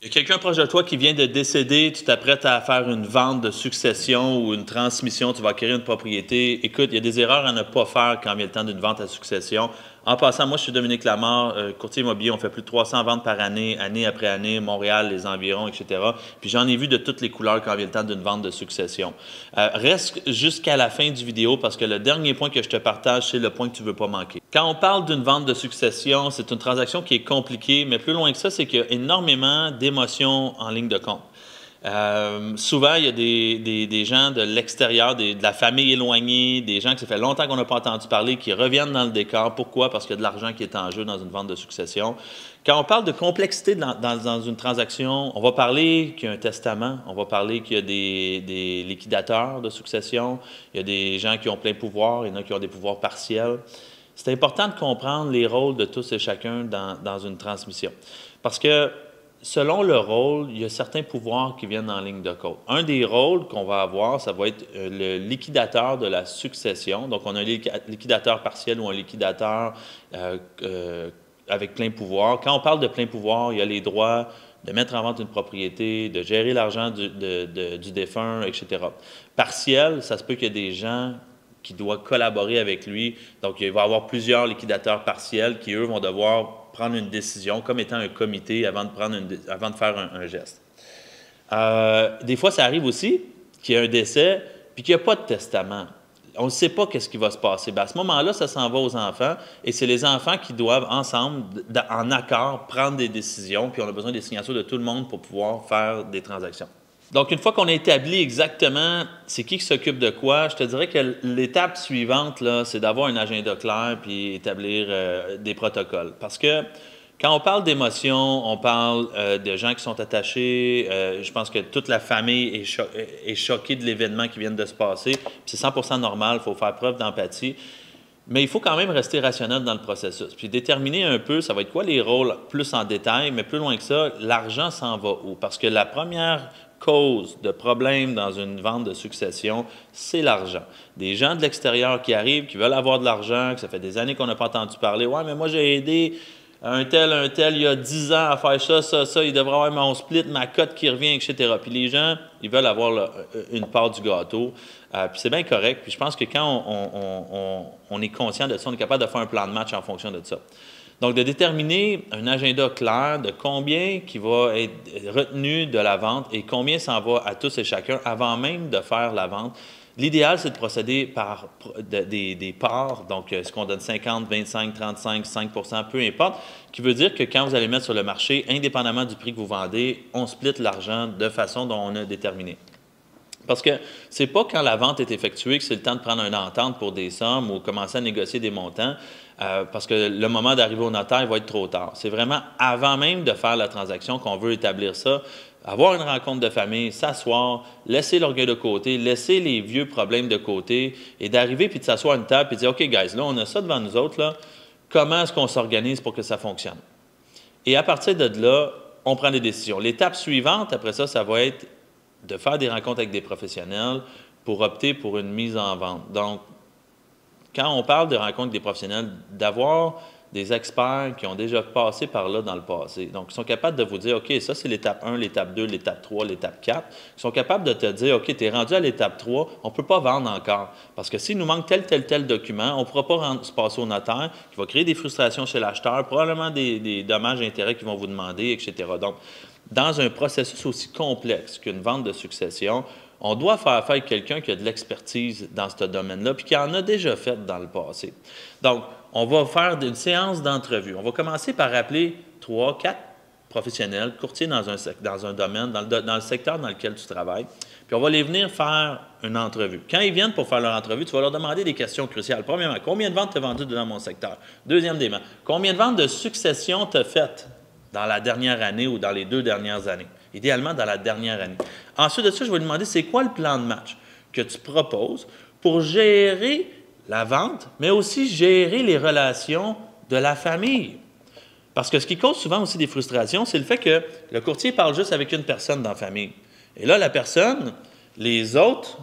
Il y a quelqu'un proche de toi qui vient de décéder, tu t'apprêtes à faire une vente de succession ou une transmission, tu vas acquérir une propriété. Écoute, il y a des erreurs à ne pas faire quand vient le temps d'une vente à succession. En passant, moi, je suis Dominique Lamarre, courtier immobilier. On fait plus de 300 ventes par année, année après année, Montréal, les environs, etc. Puis j'en ai vu de toutes les couleurs quand vient le temps d'une vente de succession. Reste jusqu'à la fin du vidéo parce que le dernier point que je te partage, c'est le point que tu ne veux pas manquer. Quand on parle d'une vente de succession, c'est une transaction qui est compliquée, mais plus loin que ça, c'est qu'il y a énormément d'émotions en ligne de compte. Souvent, il y a des gens de l'extérieur, de la famille éloignée, des gens que ça fait longtemps qu'on n'a pas entendu parler, qui reviennent dans le décor. Pourquoi? Parce qu'il y a de l'argent qui est en jeu dans une vente de succession. Quand on parle de complexité dans une transaction, on va parler qu'il y a un testament, on va parler qu'il y a des liquidateurs de succession, il y a des gens qui ont plein pouvoir, il y en a qui ont des pouvoirs partiels. C'est important de comprendre les rôles de tous et chacun dans une transmission. Parce que selon le rôle, il y a certains pouvoirs qui viennent en ligne de compte. Un des rôles qu'on va avoir, ça va être le liquidateur de la succession. Donc, on a un liquidateur partiel ou un liquidateur avec plein pouvoir. Quand on parle de plein pouvoir, il y a les droits de mettre en vente une propriété, de gérer l'argent du défunt, etc. Partiel, ça se peut qu'il y ait des gens qui doivent collaborer avec lui. Donc, il va y avoir plusieurs liquidateurs partiels qui, eux, vont devoir prendre une décision comme étant un comité avant de faire un geste. Des fois, ça arrive aussi qu'il y ait un décès puis qu'il n'y a pas de testament. On ne sait pas qu'est-ce qui va se passer. Bien, à ce moment-là, ça s'en va aux enfants et c'est les enfants qui doivent ensemble, en accord, prendre des décisions puis on a besoin des signatures de tout le monde pour pouvoir faire des transactions. Donc, une fois qu'on a établi exactement c'est qui s'occupe de quoi, je te dirais que l'étape suivante, c'est d'avoir un agenda clair puis établir des protocoles. Parce que quand on parle d'émotions, on parle de gens qui sont attachés. Je pense que toute la famille est choquée de l'événement qui vient de se passer. C'est 100% normal, il faut faire preuve d'empathie. Mais il faut quand même rester rationnel dans le processus. Puis déterminer un peu, ça va être quoi les rôles plus en détail, mais plus loin que ça, l'argent s'en va où? Parce que la première cause de problème dans une vente de succession, c'est l'argent. Des gens de l'extérieur qui arrivent, qui veulent avoir de l'argent, que ça fait des années qu'on n'a pas entendu parler. « Ouais, mais moi, j'ai aidé un tel, il y a 10 ans à faire ça, il devrait avoir mon split, ma cote qui revient, etc. » Puis les gens, ils veulent avoir une part du gâteau. Puis c'est bien correct. Puis je pense que quand on est conscient de ça, on est capable de faire un plan de match en fonction de ça. Donc, de déterminer un agenda clair de combien qui va être retenu de la vente et combien s'en va à tous et chacun avant même de faire la vente. L'idéal, c'est de procéder par des parts, donc ce qu'on donne 50, 25, 35, 5 peu importe, qui veut dire que quand vous allez mettre sur le marché, indépendamment du prix que vous vendez, on split l'argent de façon dont on a déterminé. Parce que ce n'est pas quand la vente est effectuée que c'est le temps de prendre une entente pour des sommes ou commencer à négocier des montants, parce que le moment d'arriver au notaire va être trop tard. C'est vraiment avant même de faire la transaction qu'on veut établir ça, avoir une rencontre de famille, s'asseoir, laisser l'orgueil de côté, laisser les vieux problèmes de côté et d'arriver puis de s'asseoir à une table et de dire « OK, guys, là, on a ça devant nous autres, là. Comment est-ce qu'on s'organise pour que ça fonctionne? » Et à partir de là, on prend des décisions. L'étape suivante, après ça, ça va être de faire des rencontres avec des professionnels pour opter pour une mise en vente. Donc, quand on parle de rencontres avec des professionnels, d'avoir des experts qui ont déjà passé par là dans le passé. Donc, ils sont capables de vous dire, OK, ça c'est l'étape 1, l'étape 2, l'étape 3, l'étape 4. Ils sont capables de te dire, OK, tu es rendu à l'étape 3, on ne peut pas vendre encore. Parce que s'il nous manque tel document, on ne pourra pas se passer au notaire, qui va créer des frustrations chez l'acheteur, probablement des dommages et intérêts qu'ils vont vous demander, etc. Donc, dans un processus aussi complexe qu'une vente de succession, on doit faire affaire avec quelqu'un qui a de l'expertise dans ce domaine-là puis qui en a déjà fait dans le passé. Donc, on va faire une séance d'entrevue. On va commencer par appeler 3, 4 professionnels, courtiers dans un domaine, dans le secteur dans lequel tu travailles, puis on va les venir faire une entrevue. Quand ils viennent pour faire leur entrevue, tu vas leur demander des questions cruciales. Premièrement, combien de ventes tu as vendues dans mon secteur? Deuxièmement, combien de ventes de succession tu as faites dans la dernière année ou dans les 2 dernières années? Idéalement, dans la dernière année. Ensuite de ça, je vais demander c'est quoi le plan de match que tu proposes pour gérer la vente, mais aussi gérer les relations de la famille. Parce que ce qui cause souvent aussi des frustrations, c'est le fait que le courtier parle juste avec une personne dans la famille. Et là, la personne, les autres,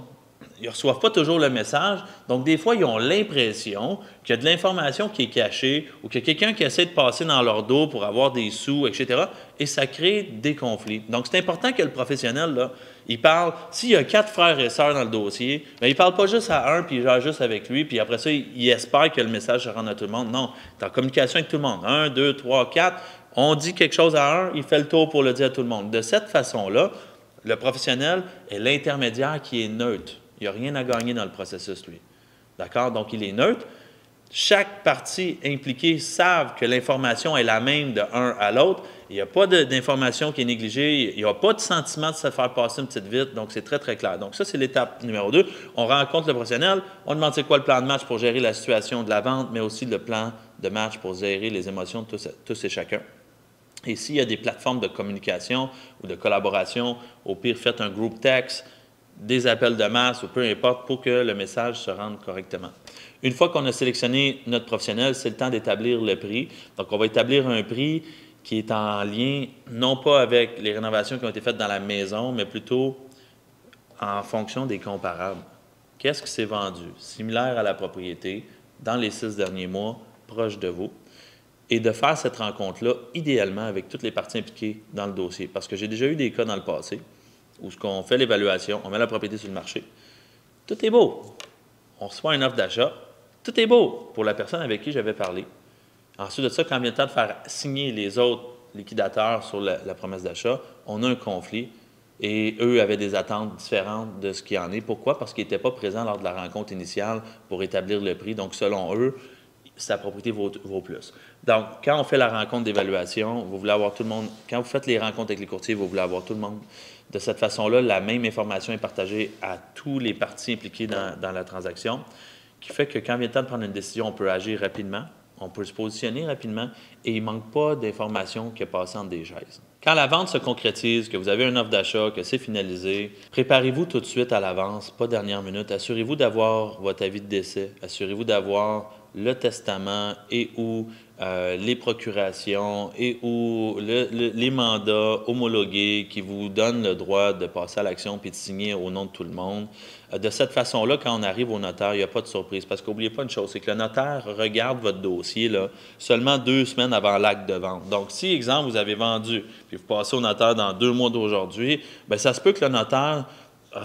ils ne reçoivent pas toujours le message. Donc, des fois, ils ont l'impression qu'il y a de l'information qui est cachée ou qu'il y a quelqu'un qui essaie de passer dans leur dos pour avoir des sous, etc. Et ça crée des conflits. Donc, c'est important que le professionnel, là, il parle, s'il y a 4 frères et sœurs dans le dossier, bien, il ne parle pas juste à un, puis il gère juste avec lui, puis après ça, il espère que le message se rende à tout le monde. Non, il est en communication avec tout le monde. 1, 2, 3, 4. On dit quelque chose à un, il fait le tour pour le dire à tout le monde. De cette façon-là, le professionnel est l'intermédiaire qui est neutre. Il n'y a rien à gagner dans le processus, lui. D'accord? Donc, il est neutre. Chaque partie impliquée savent que l'information est la même de un à l'autre. Il n'y a pas d'information qui est négligée. Il n'y a pas de sentiment de se faire passer une petite vite. Donc, c'est très, très clair. Donc, ça, c'est l'étape numéro 2. On rencontre le professionnel. On demande c'est quoi le plan de match pour gérer la situation de la vente, mais aussi le plan de match pour gérer les émotions de tous et chacun. Et s'il y a des plateformes de communication ou de collaboration, au pire, faites un groupe text, des appels de masse ou peu importe pour que le message se rende correctement. Une fois qu'on a sélectionné notre professionnel, c'est le temps d'établir le prix. Donc, on va établir un prix qui est en lien, non pas avec les rénovations qui ont été faites dans la maison, mais plutôt en fonction des comparables. Qu'est-ce qui s'est vendu? Similaire à la propriété, dans les 6 derniers mois, proche de vous. Et de faire cette rencontre-là, idéalement, avec toutes les parties impliquées dans le dossier. Parce que j'ai déjà eu des cas dans le passé où on fait l'évaluation, on met la propriété sur le marché. Tout est beau. On reçoit une offre d'achat. Tout est beau pour la personne avec qui j'avais parlé. Ensuite de ça, quand vient le temps de faire signer les autres liquidateurs sur la promesse d'achat, on a un conflit et eux avaient des attentes différentes de ce qu'il y en est. Pourquoi? Parce qu'ils n'étaient pas présents lors de la rencontre initiale pour établir le prix. Donc, selon eux, sa propriété vaut plus. Donc, quand on fait la rencontre d'évaluation, vous voulez avoir tout le monde, quand vous faites les rencontres avec les courtiers, vous voulez avoir tout le monde. De cette façon-là, la même information est partagée à tous les parties impliquées dans la transaction, qui fait que quand vient le temps de prendre une décision, on peut agir rapidement, on peut se positionner rapidement et il ne manque pas d'informations qui passent entre des chaises. Quand la vente se concrétise, que vous avez une offre d'achat, que c'est finalisé, préparez-vous tout de suite à l'avance, pas dernière minute. Assurez-vous d'avoir votre avis de décès. Assurez-vous d'avoir le testament et ou les procurations et ou les mandats homologués qui vous donnent le droit de passer à l'action puis de signer au nom de tout le monde. De cette façon-là, quand on arrive au notaire, il n'y a pas de surprise. Parce qu'oubliez pas une chose, c'est que le notaire regarde votre dossier là, seulement 2 semaines avant l'acte de vente. Donc, si, exemple, vous avez vendu puis vous passez au notaire dans 2 mois d'aujourd'hui, bien, ça se peut que le notaire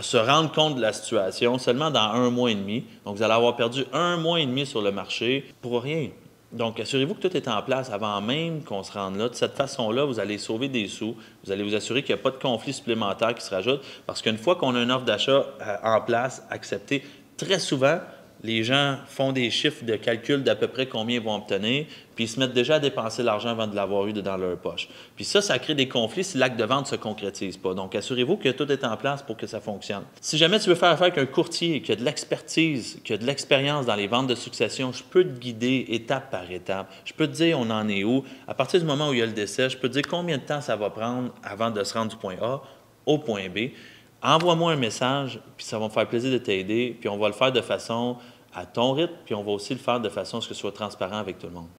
se rendre compte de la situation seulement dans 1 mois et demi. Donc, vous allez avoir perdu 1 mois et demi sur le marché pour rien. Donc, assurez-vous que tout est en place avant même qu'on se rende là. De cette façon-là, vous allez sauver des sous. Vous allez vous assurer qu'il n'y a pas de conflit supplémentaire qui se rajoute. Parce qu'une fois qu'on a une offre d'achat en place, acceptée, très souvent, les gens font des chiffres de calcul d'à peu près combien ils vont obtenir, puis ils se mettent déjà à dépenser l'argent avant de l'avoir eu dans leur poche. Puis ça crée des conflits si l'acte de vente ne se concrétise pas. Donc, assurez-vous que tout est en place pour que ça fonctionne. Si jamais tu veux faire affaire avec un courtier qui a de l'expertise, qui a de l'expérience dans les ventes de succession, je peux te guider étape par étape. Je peux te dire on en est où. À partir du moment où il y a le décès, je peux te dire combien de temps ça va prendre avant de se rendre du point A au point B. Envoie-moi un message, puis ça va me faire plaisir de t'aider, puis on va le faire de façon à ton rythme, puis on va aussi le faire de façon à ce que ce soit transparent avec tout le monde.